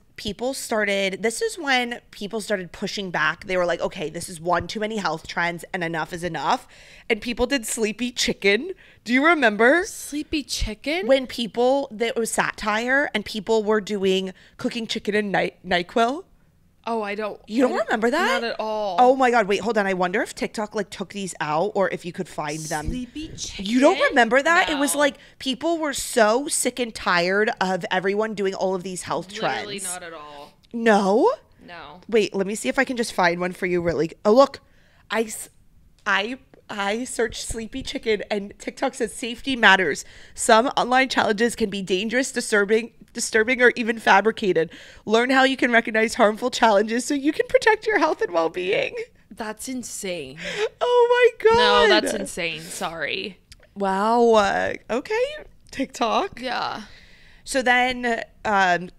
is when people started pushing back. They were like, okay, this is one too many health trends and enough is enough. And people did sleepy chicken. Do you remember? Sleepy chicken? When it was satire and people were doing cooking chicken and NyQuil. Oh, I don't. You don't remember that? Not at all. Oh my God. Wait, hold on. I wonder if TikTok like took these out or if you could find them. Sleepy chicken? You don't remember that? No. It was like people were so sick and tired of everyone doing all of these health trends. Literally not at all. No? No. Wait, let me see if I can just find one for you really. Oh, look. I searched sleepy chicken and TikTok says safety matters. Some online challenges can be dangerous, disturbing, or even fabricated. Learn how you can recognize harmful challenges so you can protect your health and well-being. That's insane. Oh my God. No, that's insane. Sorry. Wow. Okay. TikTok. Yeah. So then,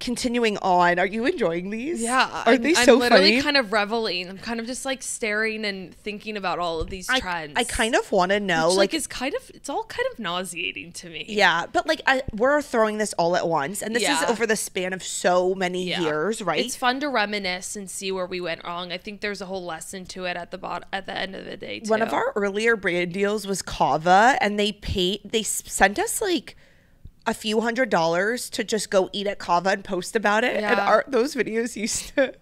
continuing on, are you enjoying these? Yeah. Are they so funny? I'm literally kind of reveling. I'm kind of just like staring and thinking about all of these trends. I kind of want to know. Which, it's all kind of nauseating to me. Yeah. But like, we're throwing this all at once. And this is over the span of so many years, right? It's fun to reminisce and see where we went wrong. I think there's a whole lesson to it at the end of the day, too. One of our earlier brand deals was Kava. And they sent us like a few $100s to just go eat at Kava and post about it. Yeah. And those videos used to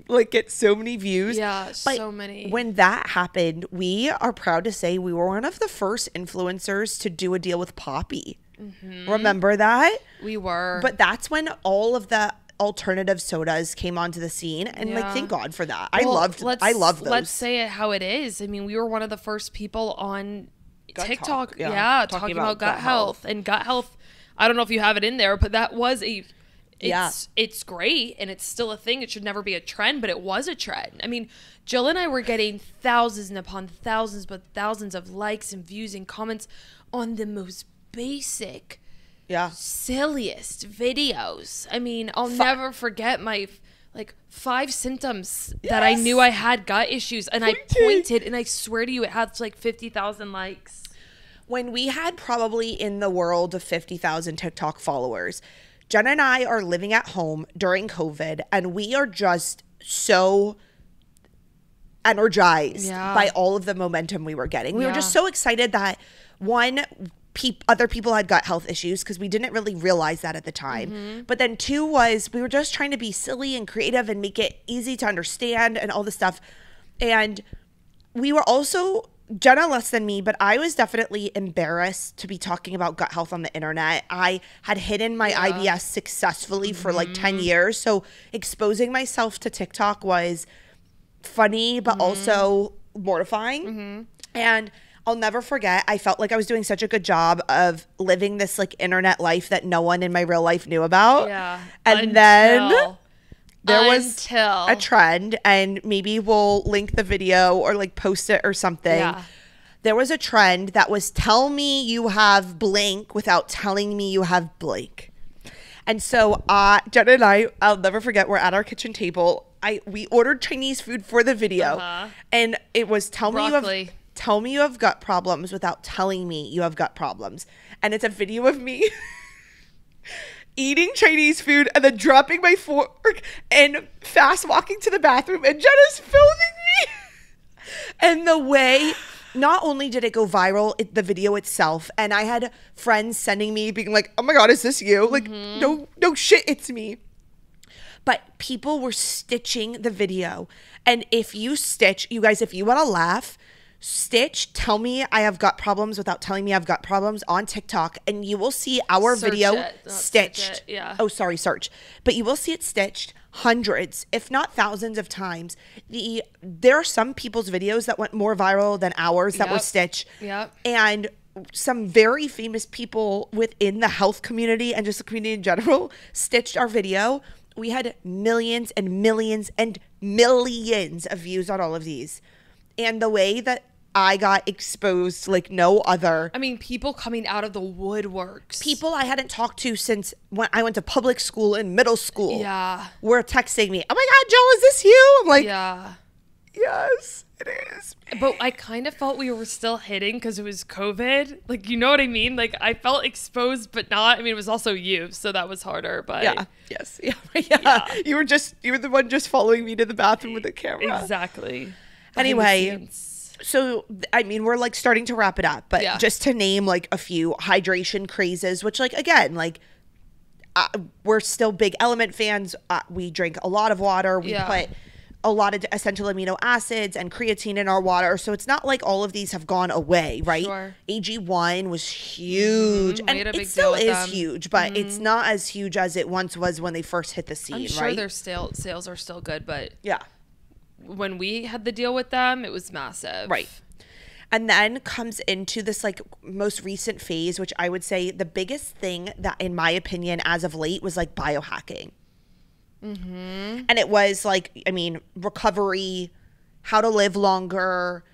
like get so many views. Yeah, but so many. When that happened, we are proud to say we were one of the first influencers to do a deal with Poppy. Remember that? We were. But that's when all of the alternative sodas came onto the scene, and like thank God for that. I loved those. Let's say it how it is. I mean, we were one of the first people on TikTok talking about gut health. And gut health, I don't know if you have it in there, but that was it's great and it's still a thing. It should never be a trend, but it was a trend. I mean, Jill and I were getting thousands upon thousands, but thousands of likes and views and comments on the most basic, silliest videos. I mean, I'll never forget my 5 symptoms that I knew I had gut issues, and I pointed, and I swear to you, it had like 50,000 likes. When we had probably in the world of 50,000 TikTok followers, Jenna and I are living at home during COVID, and we are just so energized by all of the momentum we were getting. We were just so excited that other people had gut health issues because we didn't really realize that at the time. But then 2 was we were just trying to be silly and creative and make it easy to understand and all this stuff. And we were also, Jenna less than me, but I was definitely embarrassed to be talking about gut health on the internet. I had hidden my IBS successfully for like 10 years. So exposing myself to TikTok was funny, but also mortifying. And I'll never forget, I felt like I was doing such a good job of living this like internet life that no one in my real life knew about. Yeah. And then there was a trend, and maybe we'll link the video or like post it or something. Yeah. There was a trend that was tell me you have blank without telling me you have blank. And so Jenna and I'll never forget, we're at our kitchen table. We ordered Chinese food for the video, and it was tell me you have gut problems without telling me you have gut problems. And it's a video of me eating Chinese food and then dropping my fork and fast walking to the bathroom, and Jenna's filming me. And the way, not only did it go viral, the video itself, and I had friends sending me being like, oh my God, is this you? Like, no shit, it's me. But people were stitching the video. And if you stitch, you guys, if you want to laugh, stitch tell me I have gut problems without telling me I've gut problems on TikTok, and you will see our video stitched. Search. But you will see it stitched hundreds, if not thousands of times. There are some people's videos that went more viral than ours that were stitched. And some very famous people within the health community and just the community in general stitched our video. We had millions and millions and millions of views on all of these. And the way that I got exposed like no other. I mean, people coming out of the woodworks. People I hadn't talked to since when I went to public school and middle school. Yeah. Were texting me, oh my God, Joe, is this you? I'm like, yeah. Yes, it is. But I kind of felt we were still hitting because it was COVID. Like, you know what I mean? Like, I felt exposed, but not. I mean, it was also you, so that was harder. But yeah, yes, yeah. You were the one just following me to the bathroom with the camera. Exactly. Anyway, so I mean, we're like starting to wrap it up, but just to name like a few hydration crazes, which like again, like we're still big Element fans. We drink a lot of water. We put a lot of essential amino acids and creatine in our water. So it's not like all of these have gone away, right? Sure. AG1 was huge. And it still is huge, but it's not as huge as it once was when they first hit the scene, I'm sure right? their sales are still good, but yeah, when we had the deal with them, it was massive. Right. And then comes into this like most recent phase, which I would say the biggest thing that in my opinion as of late was like biohacking. And it was like, I mean, recovery, how to live longer,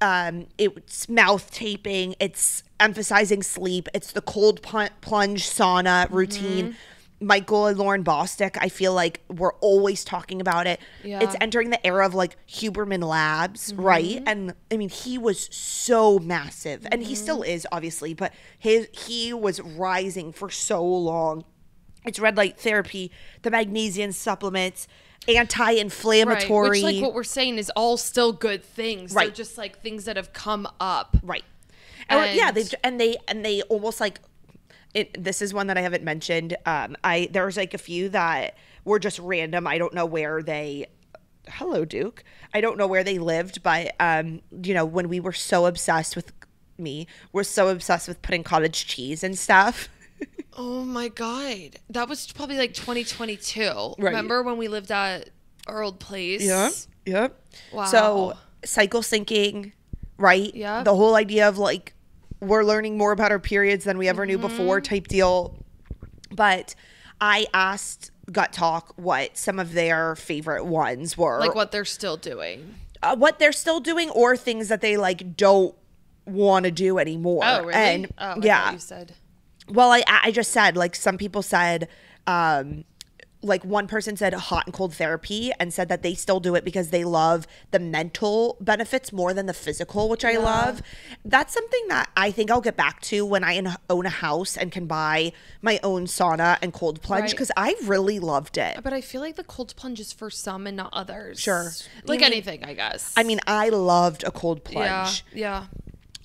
it's mouth taping, it's emphasizing sleep, it's the cold plunge sauna routine. Michael and Lauren Bostic, I feel like we're always talking about it. It's entering the era of like Huberman Labs, right? And I mean, he was so massive, and he still is obviously, but he was rising for so long. It's red light therapy, the magnesium supplements, anti-inflammatory. Right, which like what we're saying is all still good things. Right. They're just like things that have come up. Right. And they almost like this is one that I haven't mentioned. There's like a few that were just random. I don't know where hello Duke. I don't know where they lived, but you know, when we were so obsessed with we're so obsessed with putting cottage cheese and stuff. Oh my God. That was probably like 2022. Right. Remember when we lived at our old place? Yep. Wow. So cycle syncing, right? Yeah. The whole idea of like, we're learning more about our periods than we ever knew before type deal. But I asked Gut Talk what some of their favorite ones were. Like what they're still doing. Or things that they like don't want to do anymore. Oh, really? And I thought you said. Well, I just said, like, some people said, like, one person said hot and cold therapy and said that they still do it because they love the mental benefits more than the physical, which I love. That's something that I think I'll get back to when I own a house and can buy my own sauna and cold plunge, because I really loved it. But I feel like the cold plunge is for some and not others. Sure. Like anything, I guess. I mean, I loved a cold plunge. Yeah.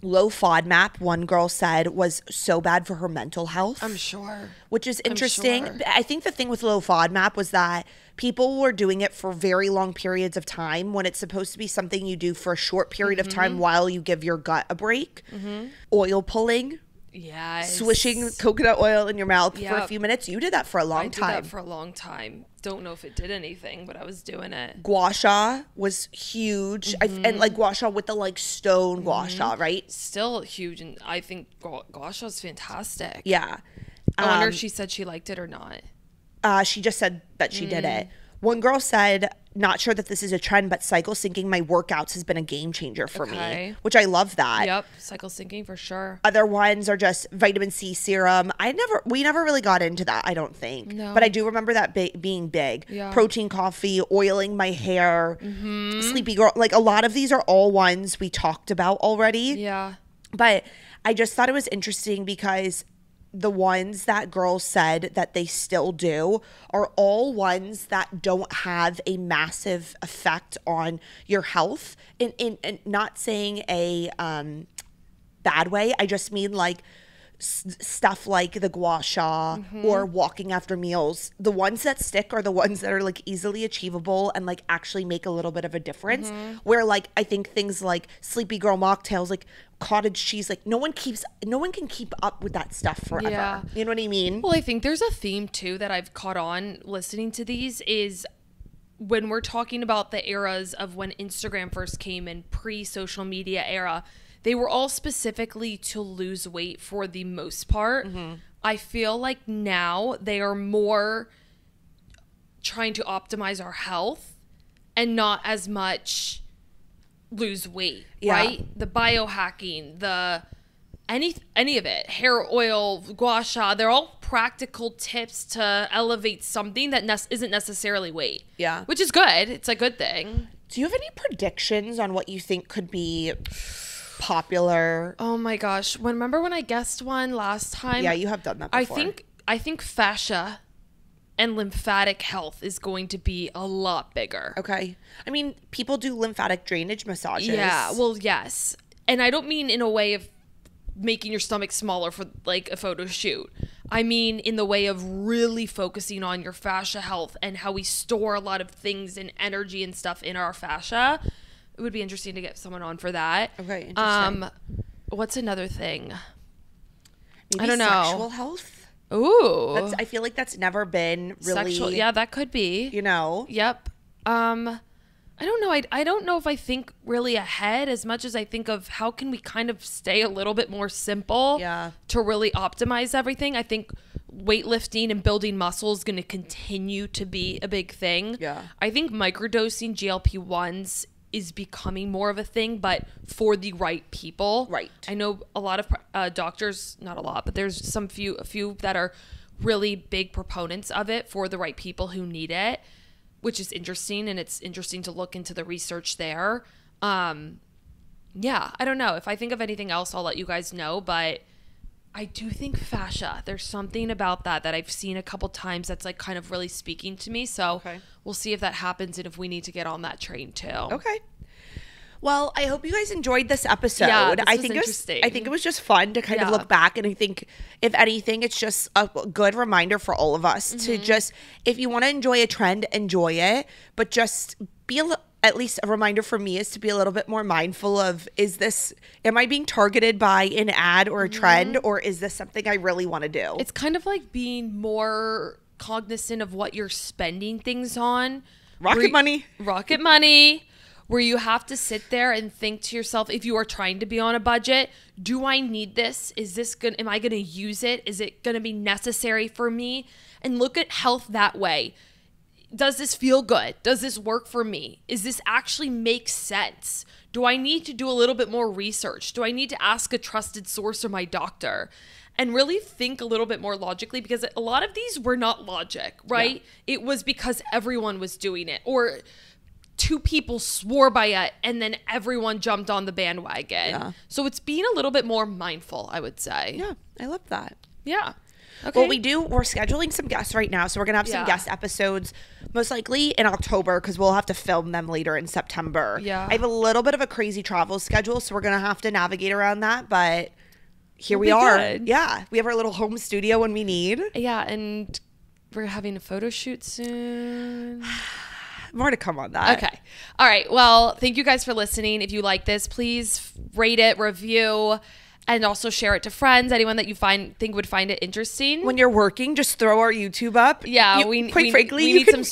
Low FODMAP, one girl said, was so bad for her mental health. I'm sure. Which is interesting. I think the thing with low FODMAP was that people were doing it for very long periods of time when it's supposed to be something you do for a short period of time while you give your gut a break. Oil pulling. Yes. Swishing coconut oil in your mouth for a few minutes. You did that for a long time. I did that for a long time. Don't know if it did anything, but I was doing it. Gua sha was huge. And like gua sha with the like stone gua sha, right? Still huge. And I think gua sha is fantastic. Yeah. I wonder if she said she liked it or not. She just said that she did it. One girl said, not sure that this is a trend, but cycle syncing my workouts has been a game changer for me, which I love that. Yep, cycle syncing for sure. Other ones are just vitamin C serum. We never really got into that, I don't think. No. But I do remember that being big. Yeah. Protein coffee, oiling my hair, Sleepy Girl. Like a lot of these are all ones we talked about already. Yeah. But I just thought it was interesting because the ones that girls said that they still do are all ones that don't have a massive effect on your health. In not saying a bad way. I just mean like stuff like the gua sha or walking after meals. The ones that stick are the ones that are like easily achievable and like actually make a little bit of a difference. Where like I think things like Sleepy Girl mocktails, like cottage cheese, like no one can keep up with that stuff forever. Yeah. You know what I mean? Well, I think there's a theme too that I've caught on listening to these is when we're talking about the eras of when Instagram first came in, pre-social media era, they were all specifically to lose weight for the most part. I feel like now they are more trying to optimize our health and not as much lose weight, right? The biohacking, the any of it, hair oil, gua sha, they're all practical tips to elevate something that isn't necessarily weight. Yeah. Which is good. It's a good thing. Do you have any predictions on what you think could be popular? Oh my gosh. Remember when I guessed one last time? Yeah, you have done that before. I think fascia and lymphatic health is going to be a lot bigger. Okay. I mean, people do lymphatic drainage massages. Yeah, well, yes. And I don't mean in a way of making your stomach smaller for like a photo shoot. I mean in the way of really focusing on your fascia health and how we store a lot of things and energy and stuff in our fascia. It would be interesting to get someone on for that. Okay, interesting. What's another thing? Maybe I don't know. Sexual health? Ooh. I feel like that's never been really... Yeah, that could be. You know? Yep. I don't know. I don't know if I think really ahead as much as I think of how can we kind of stay a little bit more simple to really optimize everything. I think weightlifting and building muscle is going to continue to be a big thing. Yeah. I think microdosing GLP-1s is becoming more of a thing, but for the right people. Right. I know a lot of doctors, not a lot, but there's a few that are really big proponents of it for the right people who need it, which is interesting, and it's interesting to look into the research there. Yeah, I don't know. If I think of anything else, I'll let you guys know, but I do think fascia, there's something about that I've seen a couple times that's like kind of really speaking to me. So we'll see if that happens and if we need to get on that train too. Okay. Well, I hope you guys enjoyed this episode. Yeah, this was interesting. I think it was just fun to kind of look back, and I think if anything, it's just a good reminder for all of us to just, if you want to enjoy a trend, enjoy it, but just be at least a reminder for me is to be a little bit more mindful of, am I being targeted by an ad or a trend, or is this something I really want to do? It's kind of like being more cognizant of what you're spending things on. Rocket money. Where you have to sit there and think to yourself, if you are trying to be on a budget, do I need this? Am I going to use it? Is it going to be necessary for me? And look at health that way. Does this feel good? Does this work for me? Is this actually make sense? Do I need to do a little bit more research? Do I need to ask a trusted source or my doctor? And really think a little bit more logically, because a lot of these were not logic, right? Yeah. It was because everyone was doing it, or two people swore by it and then everyone jumped on the bandwagon. Yeah. So it's being a little bit more mindful, I would say. Yeah, I love that. Yeah. Okay. Well, we're scheduling some guests right now, so we're going to have some guest episodes most likely in October, because we'll have to film them later in September. Yeah. I have a little bit of a crazy travel schedule, so we're going to have to navigate around that, but here we are. Good. Yeah. We have our little home studio when we need. Yeah, and we're having a photo shoot soon. More to come on that. Okay. All right. Well, thank you guys for listening. If you like this, please rate it, review, and also share it to friends, anyone that you think would find it interesting. When you're working, just throw our YouTube up. Yeah. Quite frankly, you can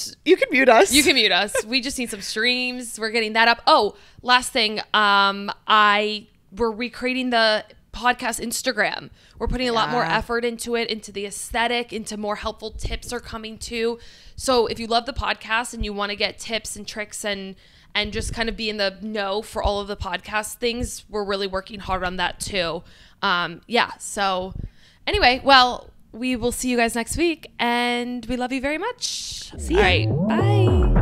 mute us. You can mute us. We just need some streams. We're getting that up. Oh, last thing. We're recreating the podcast Instagram. We're putting a lot more effort into it, into the aesthetic, into more helpful tips are coming too. So if you love the podcast and you want to get tips and tricks and just kind of be in the know for all of the podcast things, we're really working hard on that too. So anyway, well, we will see you guys next week, and we love you very much. See ya. All right, bye.